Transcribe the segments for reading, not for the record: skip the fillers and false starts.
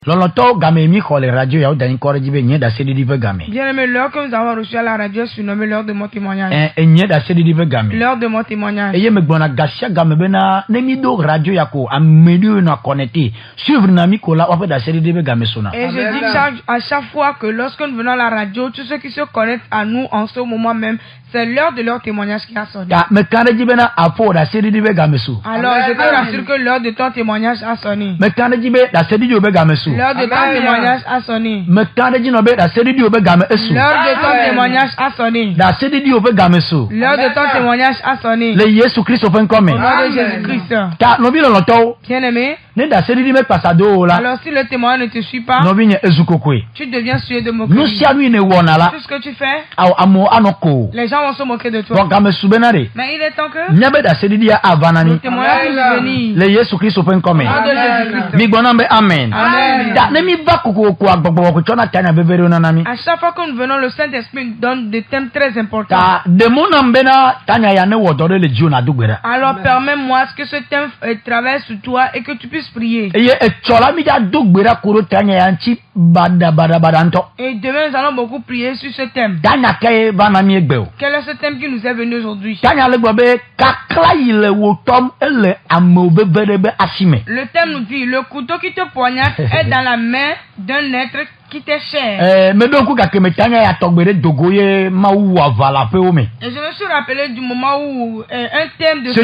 Loloto game mi khole radio ya odani korji be nyeda sedidi be game. Bien-aimé, l'heure que nous avons reçu à la radio surnommée l'heure de mon témoignage. Nyeda sedidi be game. L'heure de mon témoignage. Eye me gbona gasha game be na nemi do radio yako amelu na connecté. Suivre na mi kola wa da sedidi be game sona. Et je dis à chaque fois que lorsque nous venons à la radio, tous ceux qui se connectent à nous en ce moment même, c'est l'heure de leur témoignage qui a sonné. Ta me kanji be na apo da sedidi be game su. Alors je te rassure que l'heure de ton témoignage a sonné. Me kanji be da sedidi be game su. L'heure de ton témoignage a sonné. Me kanji no be da sedidi be game esu. L'heure de ton témoignage a sonné. Da sedidi be game su. L'heure de ton témoignage a sonné. Le Yesu Christ open come. Au nom de Jésus-Christ. Ta no bi loloto. Bien-aimé. Ne da sedidi me pasado la. Alors si le témoin ne te suit pas, no bi nye ezukokwe. tu deviens sué de moquerie. No sia lui ne wona la. Tout ce que tu fais, amo anoko. les gens vont se moquer de toi. Game subenare. Mais il est temps que Nyabe da sedidi ya avanani. le témoignage puisse venir. Le Yesu Christ open come. Au nom de Jésus-Christ. Mi gbona be amen. Amen. Da ne mi ba koko ko agbogbo ko chona tanya bebere na nami. À chaque fois que nous venons, le Saint-Esprit nous donne des thèmes très importants. Ta demo na mbena tanya ya ne wodore le jio na dugbera. Alors permets-moi que ce thème traverse sur toi et que tu puisses prier. Eye echola mi da dugbera kuro tanya ya nchi bada nto. Et demain, nous allons beaucoup prier sur ce thème. Tanya ke bana mi egbeo. Quel est ce thème qui nous est venu aujourd'hui? Tanya le gbobe kakla ile wotom ele amo bebere be asime. Le thème nous dit, le couteau qui te poignarde est dans la main d'un être qui t'est cher. Me donc ka keme tanya ya togbere dogoye ma wu avala pe ome. Et je me suis rappelé du moment où un thème de Ce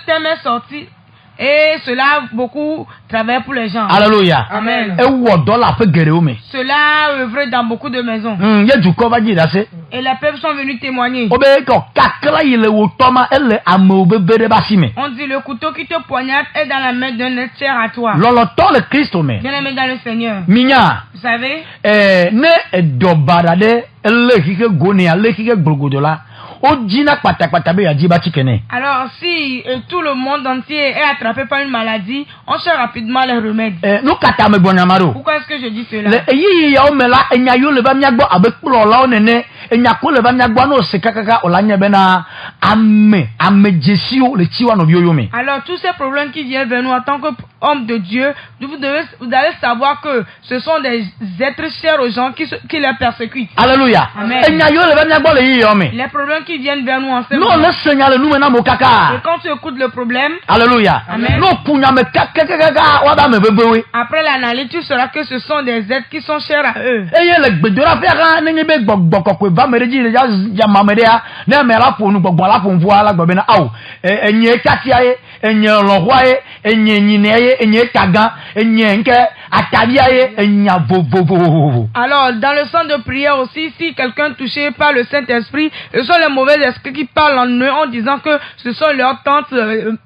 thème est sorti. Et cela a beaucoup travaillé pour les gens. Alléluia. Amen. E wo dollar pe gere ome. Cela a œuvré dans beaucoup de maisons. Ye du ko ba ji da se. Et les peuples sont venus témoigner. Obe ko kakla ile wotoma ele amo bebere basime. On dit le couteau qui te poignarde est dans la main d'un être cher à toi. Loloto le Christ ome. Bien-aimé dans le Seigneur. Minya. Vous savez, ne dobarade ele kike goni ale kike gbogodola. Ojina patakpata be ya jiba chikene. alors si tout le monde entier est attrapé par une maladie, on cherche rapidement les remèdes. No kata me gbonyamaro. Pourquoi est-ce que je dis cela? Le eyi ya omela enya yo le ba miagbo abekplo la onene enya ko le ba miagbo no sekakaka olanya bena ame jesio le chiwa no bioyome. Alors tous ces problèmes qui viennent vers nous en tant qu'hommes de Dieu, vous allez savoir que ce sont des êtres chers aux gens qui les persécutent. Alléluia. Amen. Enya yo le ba miagbo le yi yome. Les problèmes qui viennent vers nous en ce No moment. le seigneur nous mena mokaka. Et quand tu écoutes le problème, Alléluia. Amen. No punya me kakaka wa ba me bebewe. après l'analyse, tu sauras que ce sont des êtres qui sont chers à eux. Eye le gbedora fera nenye be gbogboko ko va mereji le ya mamedea na me la fonu gbogbo la fon vo ala gbobe na awo enye tatia ye enye lonwa ye enye nyine ye enye tagan enye nke atabia ye enya vovovovo. Alors, dans le centre de prière aussi, si quelqu'un touché par le Saint-Esprit, ce sont les mauvais esprits qui parlent en eux en disant que ce sont leurs tantes,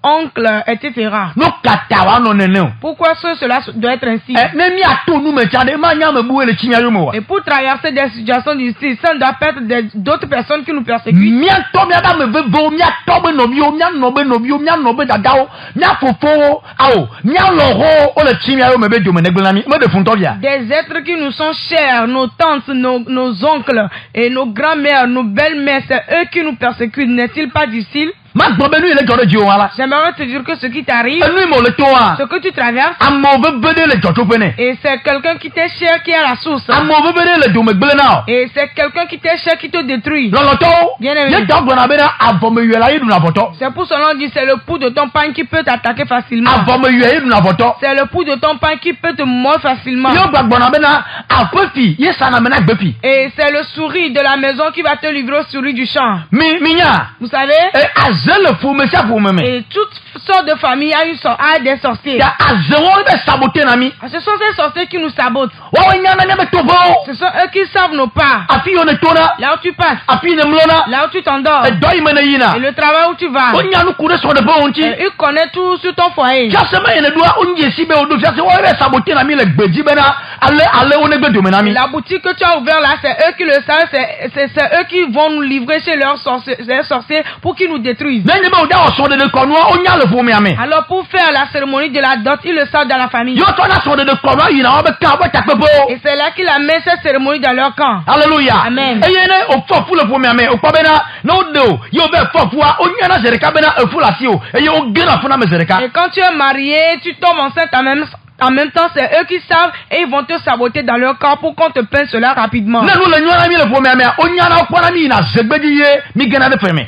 oncles, etc. No katawa no nene. Pourquoi cela doit être ainsi? Ne mi ato nu me chade ma nya me buwe le chinya yo mo. Et pour traverser des situations difficiles, ça ne doit pas être d'autres personnes qui nous persécutent. Mia to mia da me bebo mia to be no bio mia no be dadao mia fofo awo mia loho o le chinya yo me be do me negbelami me de funto bia. Des êtres qui nous sont chers, nos tantes, nos oncles et nos grands-mères, nos belles-mères, c'est eux qui nous persécutent. N'est-il pas difficile? Ma gbobenu ile jore ji wala. J'aimerais te dire que ce qui t'arrive, Enu mo le to a. ce que tu traverses, Amo bebede le jojo pene. et c'est quelqu'un qui t'est cher qui est à la source. Amo bebede le do me gbele na. Et c'est quelqu'un qui t'est cher qui te détruit. Loloto. Bien aimé. Ye dogbo na be na avome yela yidu na voto. C'est pour cela qu'on dit c'est le pouls de ton pain qui peut t'attaquer facilement. Avome yidu na voto. C'est le pouls de ton pain qui peut te mordre facilement. Yo gbagbo na be na apefi ye sana me na gbepi. Et c'est le souris de la maison qui va te livrer au souris du champ. Minya. Vous savez? Azele fu me sia fu me. Et toutes sortes de familles a des sorciers. Ya azewo be saboter na mi. Ce sont ces sorciers qui nous sabotent. Wa nya na be tobo. Ce sont eux qui savent nos pas. Afi yo ne tona. Là où tu passes. Afi ne mlona. Là où tu t'endors. E doyi me ne yina. Et le travail où tu vas. Onya nu kure so de bo onti. Et il connaît tout sur ton foyer. Jase me ne doa onye si be odo jase wo be saboter na mi le gbeji be na ale one gbe do me na mi. La boutique que tu as ouvert là, c'est eux qui le savent, c'est eux qui vont nous livrer chez leurs sorciers pour qu'ils nous détruisent. Nenye be oda oso de kono onya le fu me ame. Alors pour faire la cérémonie de la dot, ils le savent dans la famille. Yo to na so de kono yina o be ka bo takpe bo. Et c'est là qu'il amène cette cérémonie dans leur camp. Alléluia. Amen. Eye ne o fo fu le fu me ame o pa be na no do yo be fo fu a onya na zereka be na e fu la si o eye o gena fu na me zereka. Et quand tu es marié, tu tombes enceinte en même temps, c'est eux qui savent et ils vont te saboter dans leur corps pour qu'on te peine cela rapidement.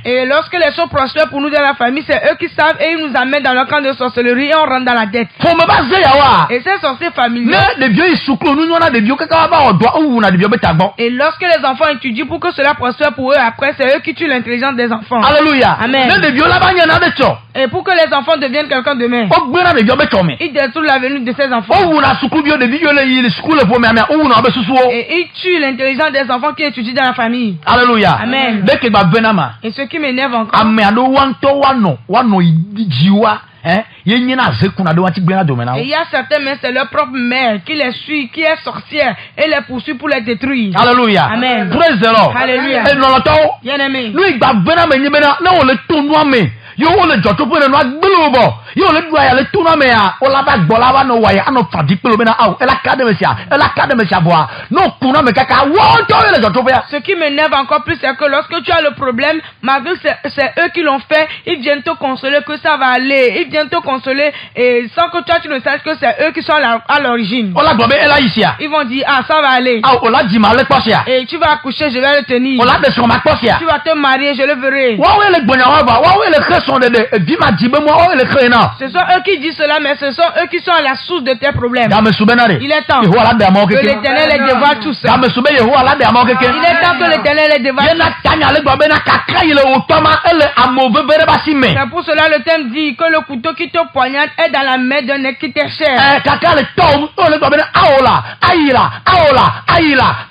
Et lorsque les choses prospèrent pour nous dans la famille, c'est eux qui savent et ils nous amènent dans leur camp de sorcellerie et on rentre dans la dette. Et ces sorciers familiaux. Et lorsque les enfants étudient pour que cela prospère pour eux, après, c'est eux qui tuent l'intelligence des enfants. Alléluia. Amen. Et pour que les enfants deviennent quelqu'un demain, ils détruisent l'avenir de ces enfants. Et ils tuent l'intelligence des enfants qui étudient dans la famille. Alléluia. Amen. Et ce qui m'énerve encore, et il y a certains, mais c'est leur propre mère qui les suit, qui est sorcière et les poursuit pour les détruire. Alléluia. Amen. Praise the Lord. Alléluia. Bien aimé. Yo le joto po no agbelobo yo le dua ya le tuna me a o la ba gbola wa no wa ya no fadi pelo me na au ela kademesia boa no kuna me kaka wo to le joto po ya. Ce qui m'énerve encore plus, c'est que lorsque tu as le problème, malgré que c'est eux qui l'ont fait, ils viennent te consoler que ça va aller, ils viennent te consoler et sans que toi tu ne saches que c'est eux qui sont à l'origine. O la gbobe ela isia. Ils vont dire ah ça va aller. Ah o la di ma le posia. Et tu vas accoucher, je vais le tenir. O la de so ma posia. Tu vas te marier, je le verrai. Wa we le gbonya wa ba wa we le son de vi ma di be mo o le krena. Ce sont eux qui disent cela, mais ce sont eux qui sont à la source de tes problèmes. Da me subenare. Il est temps que l'Éternel les dévoile tous. Da me sube Yehowa la de amo keke. Il est temps que l'Éternel les dévoile. Yena tanya le gbobe na kaka ile otoma ele amovebere ba sime. C'est pour cela le thème dit que le couteau qui te poignarde est dans la main d'un qui t'est cher. Kaka le tom o le gbobe na aola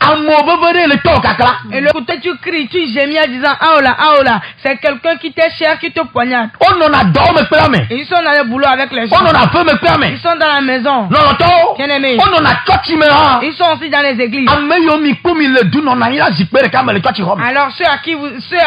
amovebere le to kaka. Et le couteau tu cries, tu gémis en disant aola, c'est quelqu'un qui t'est cher qui te poignarde. On en a dormi permet. Et ils sont dans le boulot avec les gens. On en a fait me permet. Ils sont dans la maison. Non to. Bien aimé. On en a chotimera. Ils sont aussi dans les églises. Ameyomi komi le du non na ila zipere ka le chotirom. Alors ceux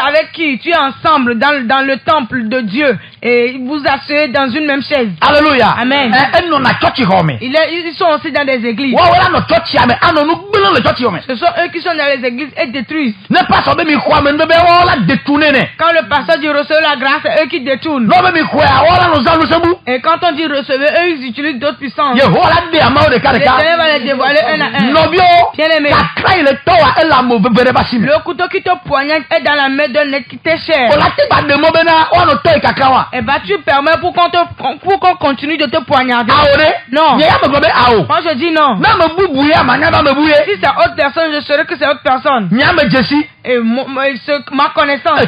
avec qui tu es ensemble dans le temple de Dieu et vous asseyez dans une même chaise. Alléluia. Amen. Non na chotirom. Ils sont aussi dans des églises. Wa wala no chotiame anonu gbelo le chotirom. Ce sont eux qui sont dans les églises et détruisent. Ne pas so be mi kwa me be wala détourner ne. Quand le pasteur dit recevoir la grâce, c'est eux qui détournent. No be mi kwa wala no zalu sebu. Et quand on dit recevoir, eux ils utilisent d'autres puissances. Yehowa la de amao de kare ka. L'Éternel va les dévoiler un à un. Nobio. Bien aimé. Kakra ile to wa ela mo bebere ba sime. Le couteau qui te poignarde est dans la main d'un qui t'est cher. O la ti ba de mo be na o no to kakra wa. Et bah tu permets pour qu'on continue de te poignarder. Aore? Non. Ye ya me gobe ao. Moi je dis non. Na me bubu ya ma nya ba me buye. Si c'est autre personne, je saurais que c'est autre personne. Nya me jesi. Et ma connaissance.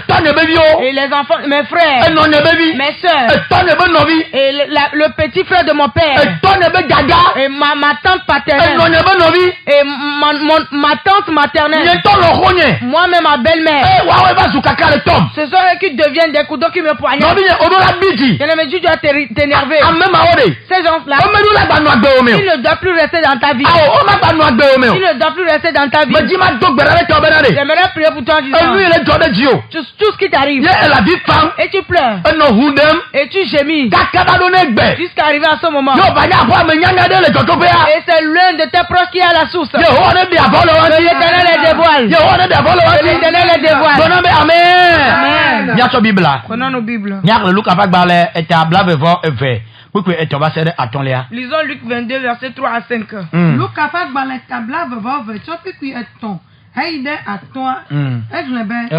Et les enfants, mes frères. Mes soeurs. Et le petit frère de mon père. Et ma tante paternelle. Et ma tante maternelle. Moi-même ma belle-mère. Ce sont eux qui deviennent des couteaux qui me poignardent. Mais tu dois t'énerver. Ces gens-là, ils ne doivent plus rester dans ta vie. Ils ne doivent plus rester dans ta vie. J'aimerais prier pour toi en disant tout ce qui t'arrive. Et tu pleures. Et tu gémis. Jusqu'à arriver à ce moment. Et c'est l'un de tes proches qui est à la source. L'Éternel les dévoile. L'Éternel les dévoile. Amen. Prenons nos Bibles. Lisons Luc 22, verset 3 à 5. Luc afak balé tabla veva vecho pipi eton. Heide aton. Eglebe.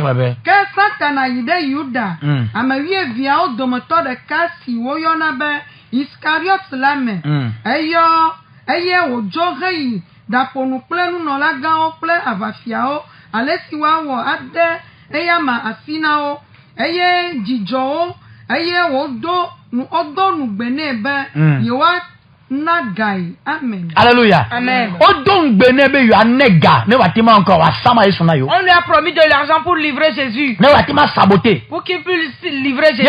Que Satan yide Yuda. Amawie via o domoto de kasi woyona be Iscariot lame. Eye ojo rei daponu plenu no la gan ple avafiao. Alesiwa wo ade eyama asinao. Eye jijo. Eye odo nu benebe. Yewa nagai. Amen. Alléluia. Amen. Odon benebe yo anega ne watima encore wa sama yesu na yo. On lui a promis de l'argent pour livrer Jésus. Ne watima saboter. Pour qu'il puisse livrer Jésus.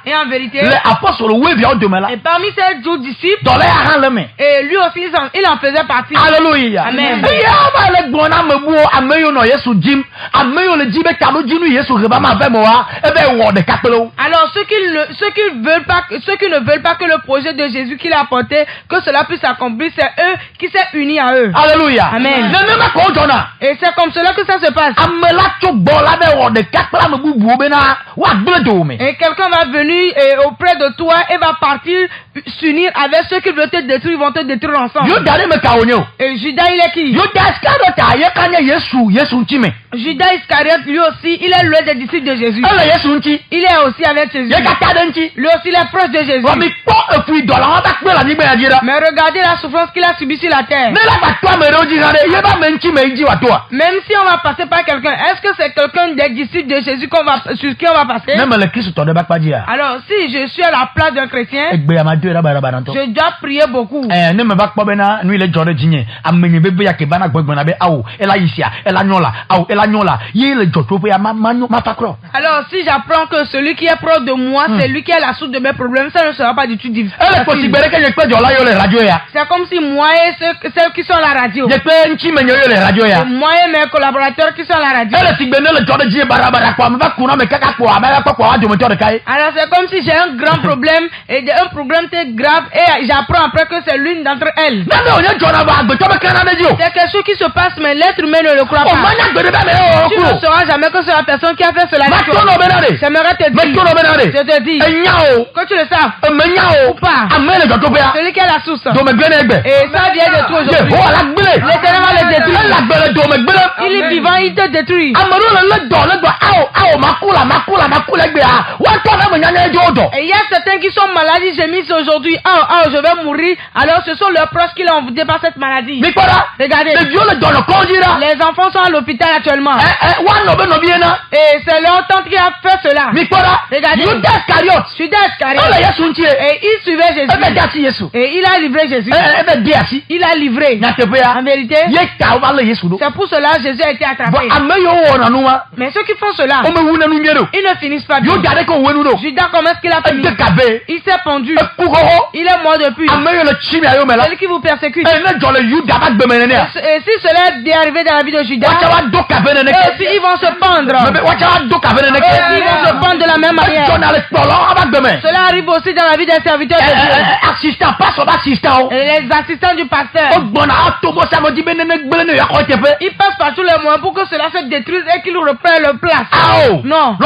Et en vérité, les apôtres we vient de là. Et parmi ces 12 disciples, dans les ran le main. Et lui aussi il en faisait partie. Alléluia. Amen. Ya ba le gbona mebu ameyo no yesu jim. Ameyo le jibe tabo jinu yesu reba ma ve mo wa ebe wo de kapelo. Alors ceux qui ne veulent pas que le projet de Jésus qu'il a apporté volonté, que cela puisse s'accomplir. C'est eux qui s'est unis à eux. Alléluia. Amen. Et c'est comme cela que ça se passe. Et quelqu'un va venir auprès de toi et va partir s'unir avec ceux qui veulent te détruire, ils vont te détruire ensemble. Et Judas, il est qui? Judas Iscariote, lui aussi, il est l'un des disciples de Jésus. Il est aussi avec Jésus. Lui aussi, il est proche de Jésus. Mais regardez la souffrance qu'il a subie sur la terre. Même si on va passer par quelqu'un, est-ce que c'est quelqu'un des disciples de Jésus sur qui on va passer? Alors, si je suis à la place d'un chrétien, je dois prier beaucoup. Alors, si j'apprends que celui qui est proche de moi, c'est lui qui est la source de mes problèmes, ça ne sera pas du tout difficile. C'est comme si moi et ceux qui sont à la radio, et moi et mes collaborateurs qui sont à la radio. Alors, c'est comme si j'ai un grand problème et un problème très grave et j'apprends après que c'est l'une d'entre elles. C'est quelque chose qui se passe, mais l'être humain ne le croit pas. Tu ne sauras jamais que c'est la personne qui a fait cela. J'aimerais te dire, je te dis, que tu le saches ou pas, celui qui est la source. Et ça vient de toi aujourd'hui. L'Éternel va le détruire. Il est vivant, il te détruit. Et il y a certains qui sont malades, ils gémissent aujourd'hui. Je vais mourir. Alors ce sont leurs proches qui l'ont envoûté par cette maladie. Regardez. Les enfants sont à l'hôpital actuellement. Et c'est leur tante qui a fait cela. Regardez. Judas Iscariote. Et il suivait Jésus. Et il a livré Jésus. Il a livré. En vérité, c'est pour cela que Jésus a été attrapé. Mais ceux qui font cela, ils ne finissent pas bien. Judas, comment est-ce qu'il a fini? Il s'est pendu. Il est mort depuis. Celui qui vous persécute. Et si cela est arrivé dans la vie de Judas, et si ils vont se pendre. Et s'ils vont se pendre de la même manière. Cela arrive aussi dans la vie des serviteurs de Dieu. Et les assistants du pasteur. Ils passent par tous les moyens pour que cela se détruise et qu'ils reprennent leur place. Non.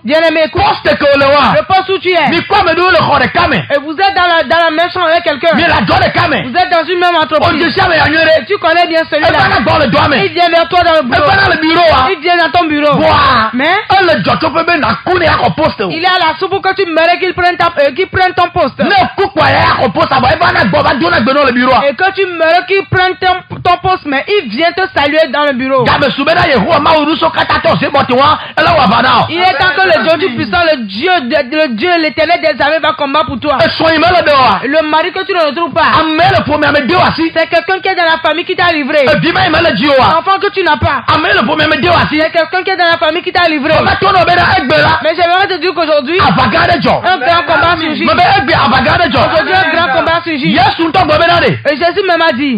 Bien-aimé, écoute. Le poste où tu es. Et vous êtes dans la même chambre avec quelqu'un. Vous êtes dans une même entreprise. Et tu connais bien celui-là. Il vient vers toi dans le bureau. Il vient dans ton bureau. Mais il est à la soupe pour que tu meurs qu'il prenne ton poste. Et que tu meurs qu'il prenne ton poste, mais il vient te saluer dans le bureau. Il est temps que le Dieu du puissant, le Dieu l'Éternel des armées va combattre pour toi. Le mari que tu ne retrouves pas, c'est quelqu'un qui est dans la famille qui t'a livré. L'enfant que tu n'as pas, c'est quelqu'un qui est dans la famille qui t'a livré. Mais j'aimerais te dire qu'aujourd'hui, un grand combat surgit. Aujourd'hui, un grand combat surgit. Et Jésus même a dit,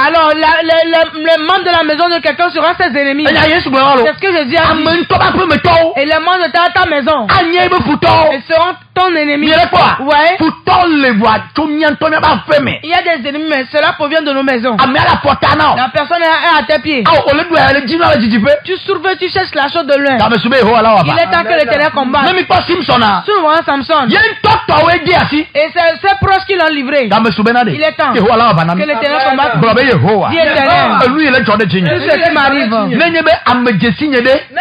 alors les membres de la maison de quelqu'un seront ses ennemis. C'est ce que Jésus a dit. Et les membres de ta maison, ils seront ton ennemi. Ouais. Il y a des ennemis, mais cela provient de nos maisons. La personne est à tes pieds. Tu surveilles, tu cherches la chose de loin. Il est temps que l'Éternel combatte. Souvent Samson. Et c'est ses proches qui l'ont livré. Il est temps que l'Éternel combatte. Dis Éternel. Tout ce qui m'arrive.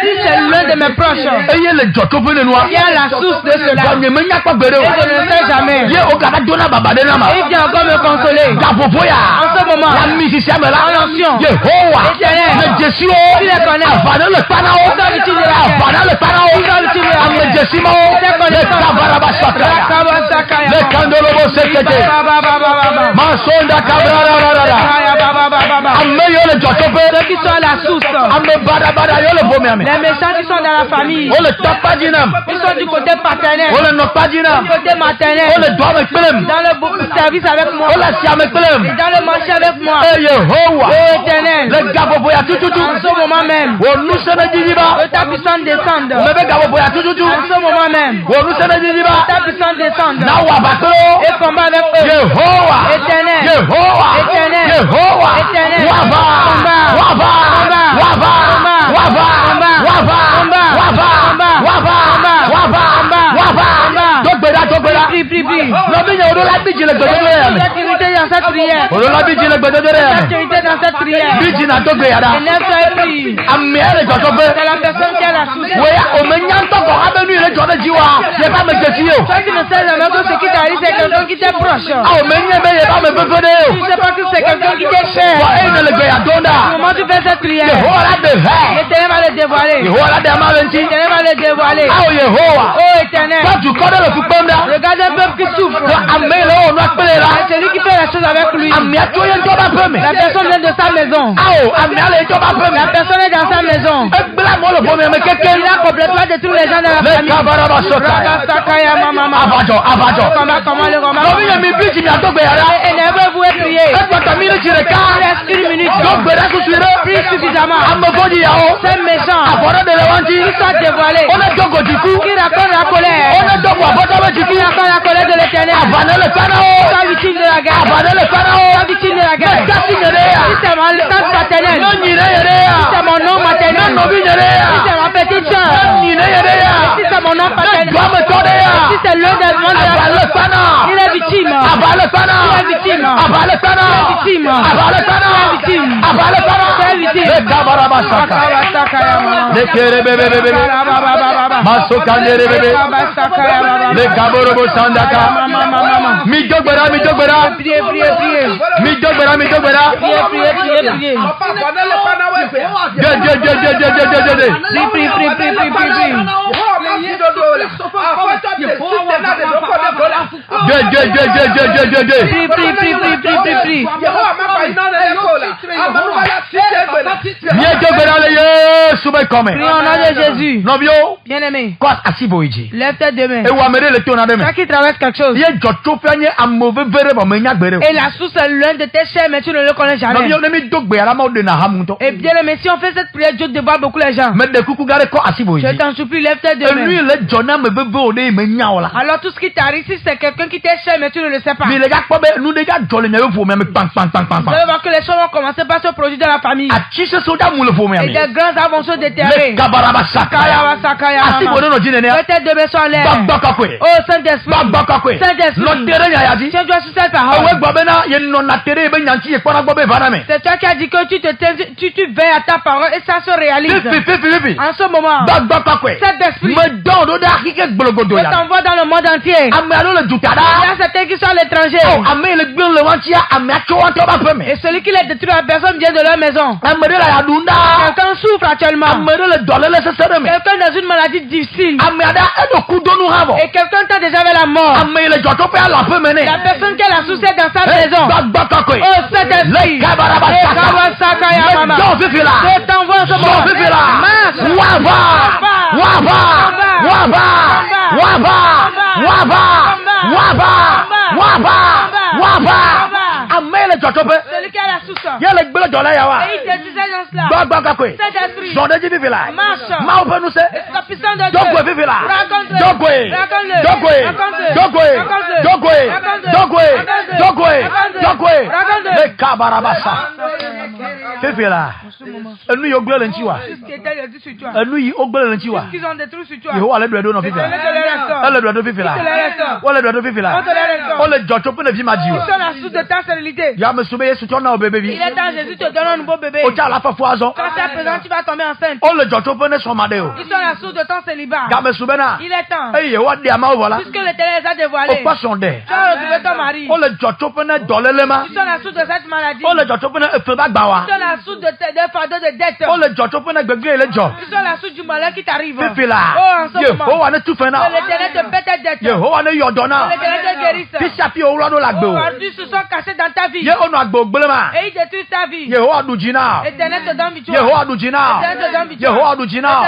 Si c'est l'un de mes proches, il y a la source de cela. Et je ne sais jamais. Il vient encore me consoler. En ce moment, en onction, Éternel, tu les connais. Ceux qui sont à la source, les méchants qui sont dans la famille, ils sont du côté paternel, côté maternel. Dans le service avec moi. Et dans le marché avec moi. Éternel. En ce moment même. Que ta puissance descende. En ce moment même. Que ta puissance descende. Et combat avec eux. Éternel. Éternel. Éternel. Regarde un peuple qui souffre. Celui qui fait la chose avec lui. La personne vient de sa maison. La personne est dans sa maison. Il a complètement détruit les gens de la famille. Énervez-vous et priez. Reste une minute. Prie suffisamment. C'est méchant. Qui sont dévoilés. Qui racontent la colère. Qui racontent la colère de l'Éternel. Sois victime de la guerre. Sois victime de la guerre. Si c'est mon sang paternel. Si c'est mon nom maternel. Si c'est ma petite soeur. Si c'est mon nom paternel. Si c'est l'un des mondes de la vie. Il est victime. Il est victime. Il est victime. Il est victime. Prions au nom de Jésus. Bien-aimé. Lève tes deux mains. Toi qui traverse quelque chose. Et la source est loin de tes chers, mais tu ne le connais jamais. Et bien aimé, si on fait cette prière, Dieu dévoile beaucoup les gens. Je t'en supplie, lève tes deux mains. Alors tout ce qui t'arrive, si c'est quelqu'un qui t'est cher, mais tu ne le sais pas. Vous allez voir que les choses vont commencer par se produire dans la famille. Et des grands avancées se déterrer. Tes deux mains sont en l'air. Oh Saint-Esprit. Saint-Esprit. Tu dois sur cette parole. C'est toi qui as dit que tu veilles à ta parole et ça se réalise. En ce moment, Saint-Esprit, je t'envoie dans le monde entier. Il y a certains qui sont à l'étranger. Et celui qui les détruit, la personne vient de leur maison. Quelqu'un souffre actuellement. Quelqu'un dans une maladie difficile. Et quelqu'un t'a déjà vers la mort. La personne qui a la soucière dans sa maison. Oh Saint-Esprit. Je t'envoie en ce moment. Celui qui a la soucière. Et il te disait dans cela. Saint-Esprit. Marche. La puissance de Dieu. Il est temps, Jésus te donne un nouveau bébé. Quand tu es présent, tu vas tomber enceinte. Ils sont la source de ton célibat. Il est temps. Puisque l'Éternel les a dévoilés. Tu as retrouvé ton mari. Ils sont la source de cette maladie. Ils sont la la soute des fardeaux de dette. Oh, le job, on a gagné le job. Ils sont la soute du malheur qui t'arrive. Fifi là. Oh, en ce moment. Oh, on a tout fait là. L'Éternel te pète ta dette. Oh, on a eu ordonnance. L'Éternel te guérisse. Puis ça puis on l'a dans la go. Aujourd'hui, se sont cassés dans ta vie. On a go blema. Et ils détruisent ta vie. Yehowa dujina. L'Éternel te donne victoire. Yehowa dujina. L'Éternel te donne victoire. Yehowa dujina.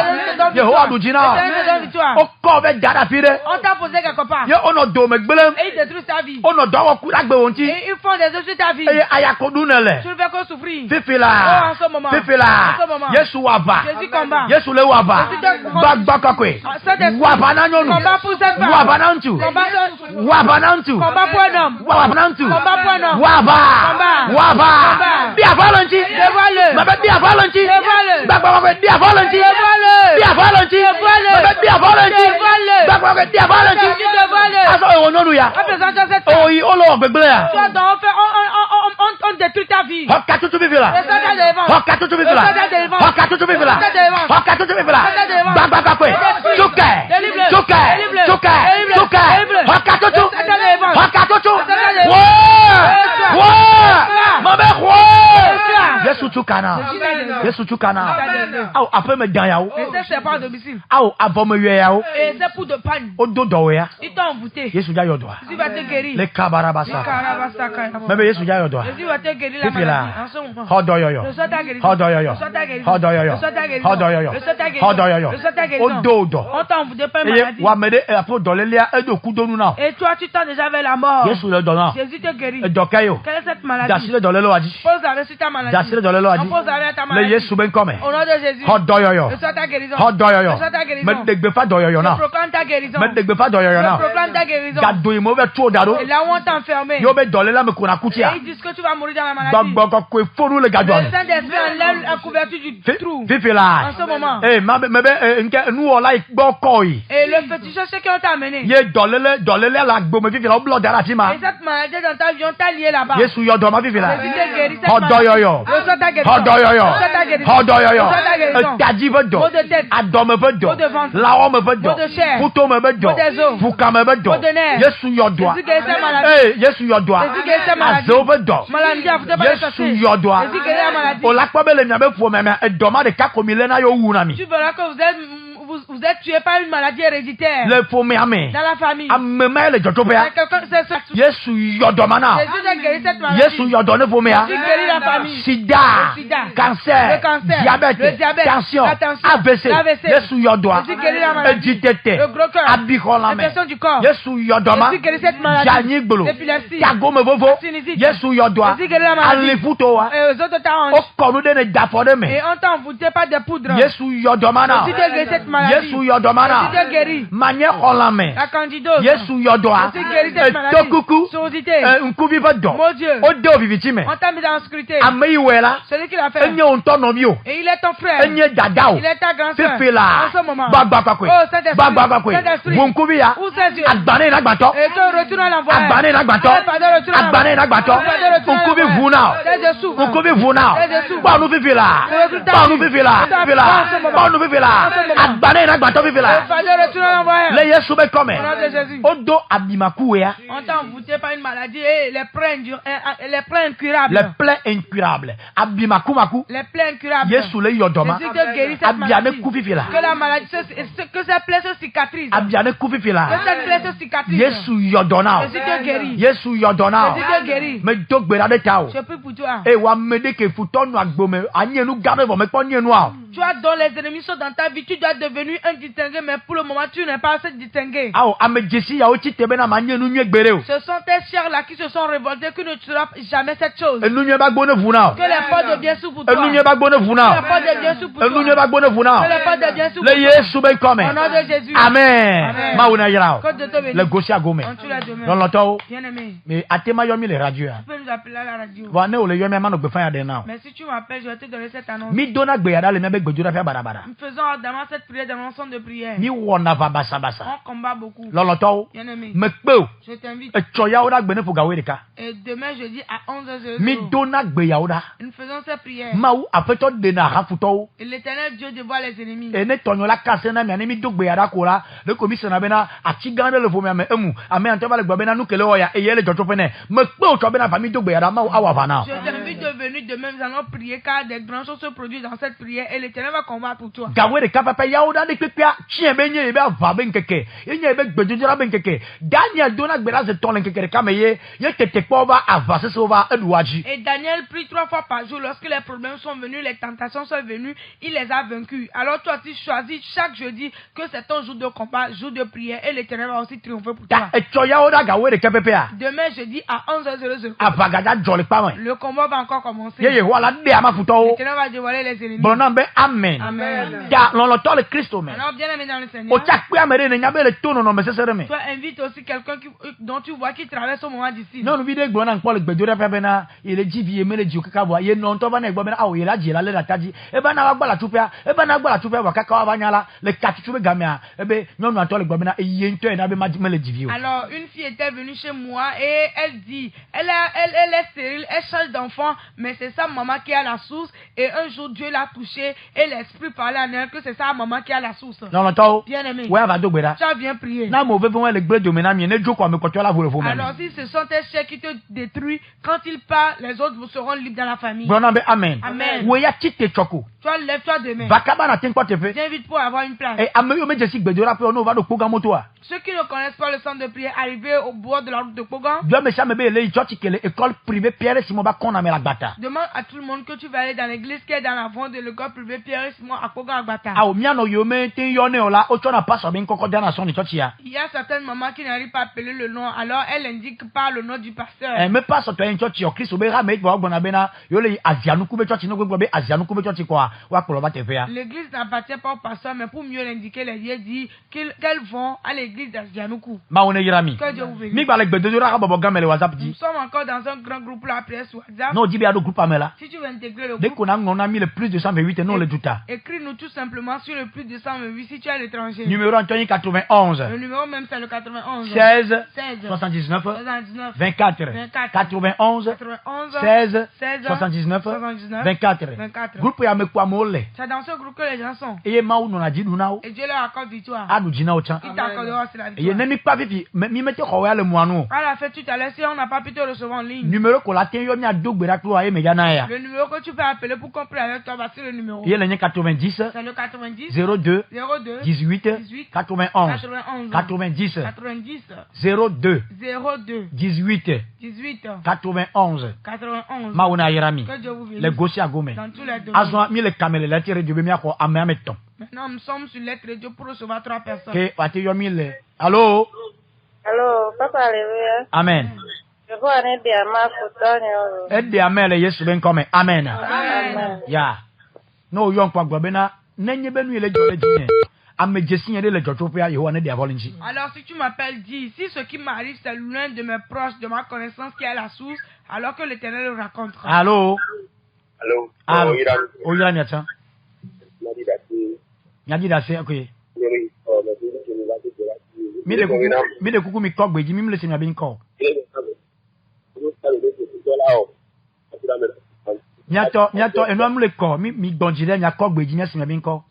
Yehowa dujina. L'Éternel te donne victoire. O ko be dada fide. On t'a posé quelque part. Ye ono do me gbelem. Et ils détruisent ta vie. Ono do ku la gbe wonti. Et ils font des choses sur ta vie. E ayako dunele. Tu ne fais que souffrir. Fifi la. Oh, en ce moment. Fifi la. En ce moment. Yesu waba. Jésus combat. Yesu le waba. Bagba kakwe. Waba na nyonu. Combat pour cette femme. Waba na ntu. Waba na ntu. Combat pour un homme. Waba na ntu. Combat pour un homme. Waba. Combat. Waba. Combat. Bi avalanchi. Dévoile-le. Ma bi avalanchi. Dévoile-le. Bagba kakwe bi avalanchi. Dévoile-le. Bi avalanchi. Dévoile-le. Ma bi avalanchi. Dévoile-le. Bagba kakwe bi avalanchi. Dévoile-le. Aso e wononu ya. Représente cette femme. Oh, yi olo gbegble ya. Tu as donc fait, on détruit ta vie. Hoka tutu bi fila. Le soldat de défense. Hoka tutu bi fila. Le soldat de défense. Hoka tutu bi fila. Le soldat de défense. Hoka tutu bi fila. Le soldat de défense. Bagba kakwe. Chuke. Délivre-le. Chuke. Délivre-le. Chuke. Délivre-le. Chuke. Délivre-le. Hoka tutu. Le soldat de défense. Hoka tutu. Le soldat de défense. Ouais. Ouais. Mabe ouais. ça. Yesu chukana. Yesu chukana. Aw ape me dan yawo. Et ça c'est pas à domicile. Aw abo me yue yawo. Et c'est pour de panne. Odo dowe ya. Ils t'ont envoûté. Yesu ja yodo. Jésus va te guérir. Le kabarabasa. Mebe Yesu ja yodo. Jésus va te guérir la Fifi la. maladie en ce moment. Hodo yoyo. Le soin t'a guéri. Le Hodo yoyo. soin t'a guéri. Hodo yoyo. Le soin t'a guéri. Hodo yoyo. Le soin t'a guéri. Hodo yoyo. Le soin t'a guéri. Odo odo. On t'a envoûté par une Eye maladie. wa mede apo dolelia edo kudonu na. Et toi tu t'en déjà vers la mort. Yesu le dona. Jésus te guérit. Edokayo. Quelle est cette maladie? Dasile dolelo aji. Pose arrêt sur ta maladie. Dasile dolelo aji. On pose arrêt à ta Le maladie. Yesu ben come. Au nom de Jésus. Hodo yoyo. Le soin t'a guérison. Hodo yoyo. Le soin t'a guérison. Me degbe fa do yoyo Je na. proclame ta guérison. Me degbe fa do yoyo Je na. proclame ta guérison. Gado imo be tu odaro. Et là où on t'a enfermé. Yo be dolela me kona Et kutia. ils disent que tu vas mourir dans la maladie. Gbogbo ko fonu le gado. Le Saint-Esprit enlève la couverture du trou. Fifi la. En ce moment. Eh mebe nke nu ola igbo ko yi. Et le féticheur, c'est qui on t'a amené. Ye dolele la gbo me fifi la blood dara ti ma. Et cette maladie dans ta vie, on t'a lié là-bas. Yesu yodo ma fifi la. Jésus t'a guéri cette Hodo maladie. yoyo. Le soin t'a guérison. Hodo yoyo. Le soin t'a guérison. Hodo yoyo. Le soin t'a guérison. Taji bedo. Maux de tête. Adome bedo. Maux de ventre. Lawo me bedo. Maux de chair. Puto me bedo. Maux des os. Fuka me bedo. Maux de nerfs. Yesu yodo. Jésus guérit cette maladie. Eh Yesu yodo. Jésus guérit cette maladie. Azo bedo. Maladie a foutu pas de sorcier. Yesu yodo. Jésus guérit la maladie. Ola kwa bele nyabe fo meme edoma de kakomile na yo wu na mi. Tu verras que vous êtes tué par une maladie héréditaire. Le fo me ame. Dans la famille. Ameme le jotope ya. C'est Yesu yodo mana. Jésus a guéri cette maladie. Yesu yodo ne fo me ya. Jésus guérit la famille. Sida. Le sida. Cancer. Le cancer. Diabète. Le diabète. Tension. La tension. AVC. l'AVC. Yesu yodo. Jésus guérit la maladie. Editete. Le gros cœur. Abikola me. L'infection du corps. Yesu yodo ma. Jésus guérit cette maladie. Jani gbolo. L'épilepsie. Yago me vovo. La sinusite. Yesu yodo. Jésus guérit la maladie. Alifuto wa. Et aux autres t'as O konu de ne dafo de me. Et on t'a envoûté par des poudres. Yesu yodo mana. Jésus t'a guéri cette maladie. Yesu yodo mana. Jésus t'a guéri. Manye kolame. La candidose. Yesu yodo a. Jésus guérit cette maladie. Tokuku. Surdité. Nkubi bedo. Mon Dieu. Ode obibiti me. On t'a mis dans l'obscurité. Ameyi wela. Celui qui l'a fait. Enye onto no mi o. Et il est ton frère. Enye dada o. Il est ta grand-sœur. Fifi la. En ce moment. Gbagba kwakwe. Oh, Saint-Esprit. Gbagba kwakwe. Saint-Esprit. Wonkubi ya. Où c'est Dieu? Agbane na gbato. Et que retourne à l'envoi. Agbane na gbato. Agbane na gbato. Nkubi vuna. Nkubi vuna. Banu fifi la. Banu fifi la. Fifi la. Banu fifi la. Agbane na gbato fifi la. Le Yesu be come. Odo abimaku ya. On t'a envoûté par une maladie et les plaies incurables. Les plaies incurables. Abimaku maku. Les plaies incurables. Yesu le yodoma. Jésus te guérit cette Abiane maladie. ku fifi la. Que la maladie, que cette plaie se cicatrise. Abiane ku fifi la. Que cette plaie se cicatrise. Yesu yodona. Jésus te guérit. Yesu yodona. Jésus te guérit. Me dogbera de tao. Je prie pour toi. E wa mede ke futonu agbome. Anyenu gabe vo me ponienu a. Tu as dont les ennemis sont dans ta vie, tu dois devenir un distingué, mais pour le moment, tu n'es pas assez distingué. Awo amejesi ya ochi tebe na manyenu nye gbere o. Ce sont tes chers là qui se sont révoltés, que ne tuera jamais cette chose. Enu nye ba gbone vuna. Que les portes de bien s'ouvrent pour toi. Enu nye ba gbone Que les vuna. portes de bien s'ouvrent pour Enu nye toi. ba gbone vuna. Que les portes de bien s'ouvrent Le pour toi. Yesu be come. Au nom de Jésus. Amen. Amen. Ma una yira o. Que Dieu te bénisse. Le gosi agome. On tue la demain. Loloto. Bien-aimé, Me atema yomi le radio ya. tu peux nous appeler à la radio. Wa ne o le yomi ma no gbe fan ya de now. Mais si tu m'appelles, je vais te donner cette annonce. Mi dona gbe ya da le me be gbejura fa barabara. Nous faisons ardemment cette prière dans l'ensemble de prière. Mi wona va basa basa. On combat beaucoup. Loloto. Bien-aimé, Me pe o. je t'invite. E cho ya o da gbe ne fuga we ka. Et demain, jeudi, à 11h00, Mi dona gbe ya o da. nous faisons cette prière. Ma u afeto de na hafuto. Et l'éternel Dieu dévoile les ennemis. E ne tonyo la kase na mi ani mi dogbe ya da ko la. Le commission na be na achi gande le fo mi ame emu. Ame ante ba le gbe be na nu kele o ya e ye le jojo pe ne. Me pe o cho be na fa mi dogbe ya da ma u awa fa na. Je t'invite de venir venus demain, nous allons prier car des grandes choses se produisent dans cette prière et l'Éternel va combattre pour toi. Gawe de kapapa yaoda de pepia chien benye ebe ava ben keke. Yenye ebe gbedudira ben keke. Daniel dona gbera ze ton keke de kameye, ye tete ba ava se va edouaji. Et Daniel prie 3 fois par jour lorsque les problèmes sont venus, les tentations sont venues, il les a vaincus. Alors toi tu choisis chaque jeudi que c'est ton jour de combat, jour de prière et l'Éternel va aussi triompher pour toi. Demain jeudi à 11h00. Le combat va encore commencer. L'Éternel va dévoiler les ennemis. Amen. Amen. Alors bien aimé dans le Seigneur, toi invite aussi quelqu'un dont tu vois qui traverse au moment d'ici. Non, il est bon encore le bedura pebena, il est divié mais le djuka wa ye non to bana gbona awo ye la jela le lataji e bana wa gbala tupia e bana gbala tupia wa kaka wa banyala le kati tube gamia e be non to le gbona e ye nto e na be ma le divio. Alors une fille était venue chez moi et elle dit elle est stérile, elle change d'enfant mais c'est sa maman qui a la source et un jour Dieu l'a touchée et l'esprit parlait en elle que c'est sa maman qui a la source. Non to bien aimé. Ouais va do gbera. Tu viens prier. Na mo ve bon le gbe do me na mi ne joko me koto la vole fo. Alors si ce sont tes chers qui te détruisent, quand ils partent, les autres seront libres dans la famille. Bon amen. Amen. Wo ya tite choko. Toi lève-toi demain. Vakaba na tin quoi te fait. Viens vite pour avoir une place. Et ameyo me jesi gbedora pe ono va do koga moto a. Ceux qui ne connaissent pas le centre de prière, arrivés au bord de la route de Kogan. Dieu me chame be le church que l'école privée Pierre Simon ba kon na me la gbata. Demande à tout le monde que tu vas aller dans l'église qui est dans la vente de l'école privée Pierre Simon à Kogan à Gbata. Ah o mi ano yo me tin yo ne ola o chona passe bien koko dans son church ya. Il y a certaines mamans qui n'arrivent pas à appeler le nom, alors elle indique pas le nom du pasteur. Me passe to en church yo Christ obera me bo gbona bena yo le azianuku be church no gbo be azianuku be church kwa wa kolo ba te fe ya. L'église n'appartient pas au pasteur mais pour mieux l'indiquer les dit qu'elles vont à l'église d'Azianuku. Ma on yirami. Que Dieu vous bénisse. Mi gba le gbedodora ka bobo gamele WhatsApp Nous di. sommes encore dans un grand groupe là après sur WhatsApp. Non, dit bien le groupe amela. Si tu veux intégrer le groupe. Dès qu'on a mis le plus de 128 non le douta. Écris-nous tout simplement sur le plus de 128 si tu es à l'étranger. Numéro Anthony 91. Le numéro même c'est le 91. 16 79 24 91 16 79 24. Groupe ya mekwa mole. C'est dans ce groupe que les gens sont. Et maou non a dit nous nao. Et Dieu leur accorde victoire. A nous dina ochan. Il t'accordera c'est la Et victoire. ne mi pas vivi mi mette ko ya le moano. À la fête tout à l'heure si on n'a pas pu te recevoir en ligne. Numéro ko la ten yo mi adogbera klo aye me yana ya. Le numéro que tu peux appeler pour compris avec toi c'est le numéro. Il est le 90 c'est le 90 02 02 18 91 90 02 18 91 Mauna Yerami. Les gauchers à Gomé. Azwa mi le camel la tire du bemia ko ameton. Maintenant nous sommes sur lettre de pour recevoir 3 personnes. Que ati yo mi le. Allô? Allô, papa alléluia. Amen. Je vois un aide à ma photo. Aide à mele Yesu ben comme amen. Amen. Ya. No yon kwa gbabena nenye benu ile jole dine. Alors si tu m'appelles, dis, si ce qui m'arrive c'est l'un de mes proches, de ma connaissance qui est la source, alors que l'Éternel le racontera. Allô? Allô? Allô? Oya nyata. Nyadi da se ok. Mi de kuku mi kok beji mi mle se nyabe nko. Nyato eno amle ko mi gbonjire nya kok beji nya se nyabe nko.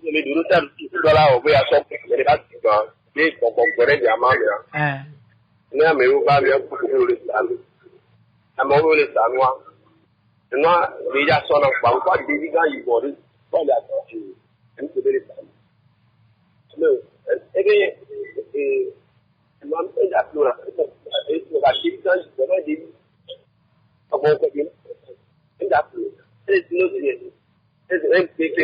Mi duro ta $2 o boya so pe le ba ti gan ni gbere di ama mi ra ni ame o ba mi ko ko le sanu amo o le sanu wa no bi ja so na pa ko di bi gan yi bo ri ko le ato ti en ko le sanu no ege mo am e ja flora e so ga ti gan ko na di abo ko di en da flora e no di e ke ke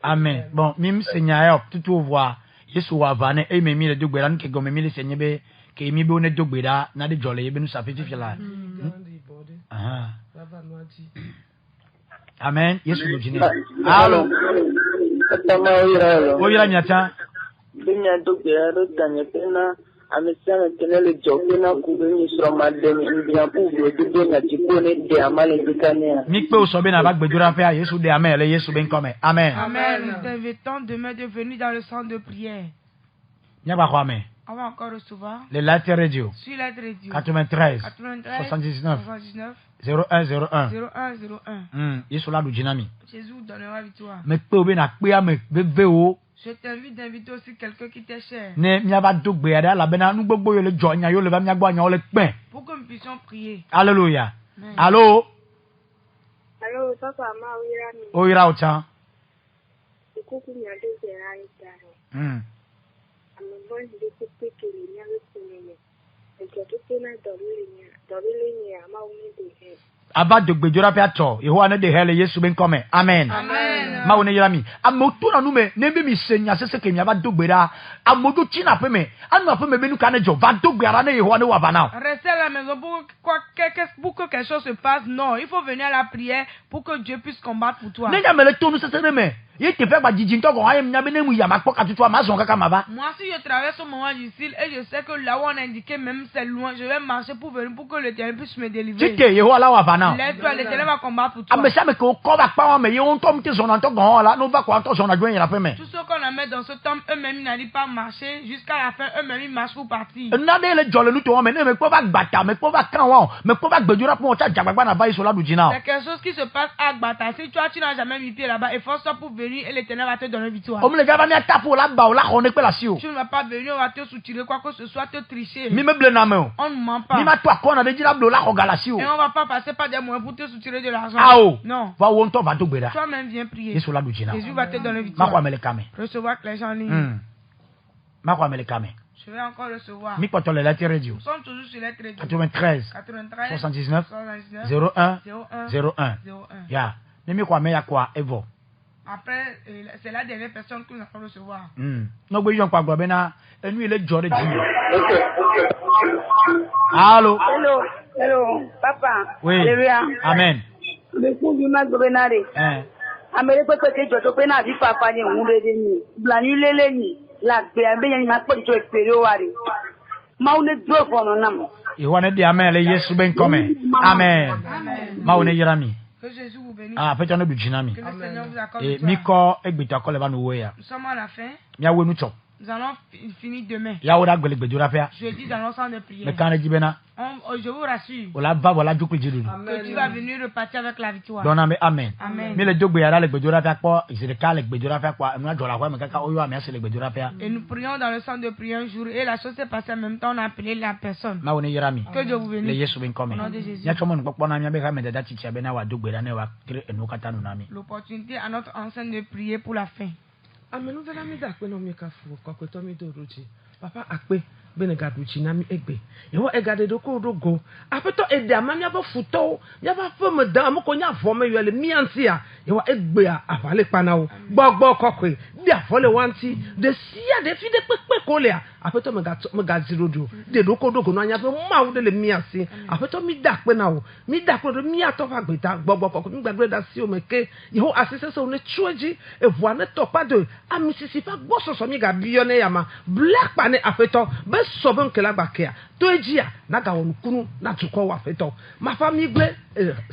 Amen. Bon, mim seigneur tout voir. Yesu wa vane e me mi le dogbera nke go me mi le seigneur be ke mi be one dogbera na de jole ye be nu safeti fela. Amen. Yesu no jine. Allo. Oyira nyata. Binya dogbera do tanya pena. Amesema tenele jokena kubeni sromadeni ndia puwe dudu na jikone de amale dikania. Mikpe osobe na bagbedura fe Yesu de amele Yesu ben comme. Amen. Amen. Nous t'invitons demain de venir dans le centre de prière. Nyaba kwa amen. On va encore recevoir. Les Lettres Radio. Sur Lettres Radio. 93 79 0101. Yesu la du jinami. Jésus donnera victoire. Mekpe obe na kpe ame bebe o Je t'invite d'inviter aussi quelqu'un qui t'est cher. Ne miaba dogbe ada la bena nu gbogbo yo le jo nya yo le ba miagbo anya o le pen. Pour que nous puissions prier. Alléluia. Allô? Allô, papa, ma oirami. Oira ocha. Ikuku nya de zera ita. Amon de kupe ke le nya le kunene. Ejo to pe na dobile nya ma uni de he. Aba dogbe jora pe ato. Yehowa ne de hele Yesu ben come. Amen. Amen. Ma woni yirami. Amoto na nu me ne bi mi senya sese ke nya ba dogbe da. Amodo chi na pe me. Anu ape me benu ka ne jo. Va dogbe ara ne Yehowa ne wa ba na. Rester à la maison pour que quelque chose se passe. Non, il faut venir à la prière pour que Dieu puisse combattre pour toi. Ne nya me le tonu sese ne me. Ye te fait ba jijin to ko ayem nya be ne mu ya ma kpo ka tutu ma son kaka ma ba. Moi si je traverse un moment difficile et je sais que là où on a indiqué même c'est loin, je vais marcher pour venir pour que l'Éternel puisse me délivrer. Tite Yehowa la wa ba na. Laisse-toi, l'Éternel va combattre pour toi. Ame sa me ko ba pa wa me ye on to mte son anto gon la no ba ko anto son adwen ya pe me. Tous ceux qu'on a mis dans ce temps, eux-mêmes ils n'arrivent pas à marcher jusqu'à la fin, eux-mêmes ils marchent pour partir. Na de le jole nu to me ne me ko ba gbata me ko ba kan wa me ko ba gbedura pour ta jagbagba na ba iso la du jina. C'est quelque chose qui se passe à Gbata. Si toi tu n'as jamais mis pied là-bas, efforce-toi pour venir et l'Éternel va te donner victoire. O me le gaba mi tapo la ba o la ko ne pe la si o. Tu ne vas pas venir, on va te soutirer quoi que ce soit, te tricher. Mi me ble na me o. On ne ment pas. Mi ma to akona de jira blo la ko galasi o. Et on va pas passer par des moyens pour te soutirer de l'argent. Ah oh. Non. Va wo nto va dogbe da. Toi-même viens prier. Yesu la du jina. Jésus va te donner Ma victoire. ko amele kame. Recevoir les gens en ligne. Ma ko amele kame. Je vais encore recevoir. Mi poto le lettre radio. Nous sommes toujours sur les traits. 93 79 01 01. Ya. Ne mi ko ame ya kwa evo. Après, c'est la dernière personne que nous allons recevoir. No gbe yon kwa gbo be na enu ile jore ji. Allô. Hello, papa. Oui. Alléluia. Amen. Le fond du mag gobenare. Amere pepe ke joto pe na bi papa ni unrede ni. Blanu lele ni. La gbe abe yan ma po to experi o wari. Ma une do fono nam. Iwane di amen le Yesu ben come. Amen. Ma une yirami. Que Jésus vous bénisse. Ah, peut-être nous jinami. Que le Seigneur vous accorde Et victoire. miko egbita ko le ba no we ya. Nous sommes à la fin. Mia we nu chop. Nous allons finir demain. Ya wo da gbele gbedura fe. Jeudi dans l'ensemble de prière. Me kan jibena. Je vous rassure Ola ba wala jukul jidu. que tu vas venir repartir avec la victoire. Dona me amen. Amen. Mi le dogbe ya le gbedura fe po, isere ka le gbedura fe kwa, enu ajola kwa me kaka oyo ame ase le gbedura fe. Et nous prions dans le centre de prière un jour et la chose s'est passée en même temps, on a appelé la personne. Ma woni yirami. Que Dieu vous bénisse. Le Yesu ben come. Au nom de Jésus. Ya chomo npo na mi be ka me dada chicha be na wa dogbe da na wa kire enu kata nu na mi. L'opportunité à notre enceinte de prier pour la fin. Amenu vela mi da pe no mi ka fu ko ko to mi do roji. Papa akpe bene gaduchi na mi egbe. Yewo egade do ko do go. Apeto ede amami abo futo. Ya ba fo me dan mo ko nya fo me yele mi ansi a. Yewo egbe a avale pana o. Gbogbo kokwe. Bi afole wanti. De sia de fi de pepe ko le a. Apeto me ga zero do. De do ko do go no anya fe ma wo de le mi ansi. Apeto mi da pe na o. Mi da pe do mi ato fa gbeta gbogbo kokwe mi gbagbe da si o meke. Yewo asese so ne chueji e voa ne topa de. Ami sisi fa gbo so mi ga biyone yama. Black pane apeto be so bon ke la bakea. To ejia na ga wonu kunu na tuko wa feto. Ma fami gbe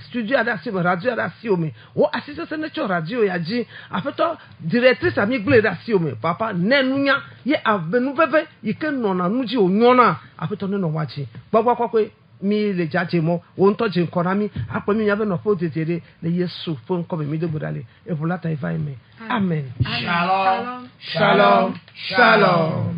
studio ada si radio ada si o me. Wo asise se ne cho radio ya ji. Afeto directrice ami gbe da si o me. Papa nenunya ye avenu bebe ike no na nuji onyona. Afeto ne no wachi. Gbagba kwakwe mi le jaje mo won to je nkora mi apo mi yabe no fo tetere le Yesu fo nko mi de bodale e volata ifa ime. Amen. Shalom. Shalom. Shalom.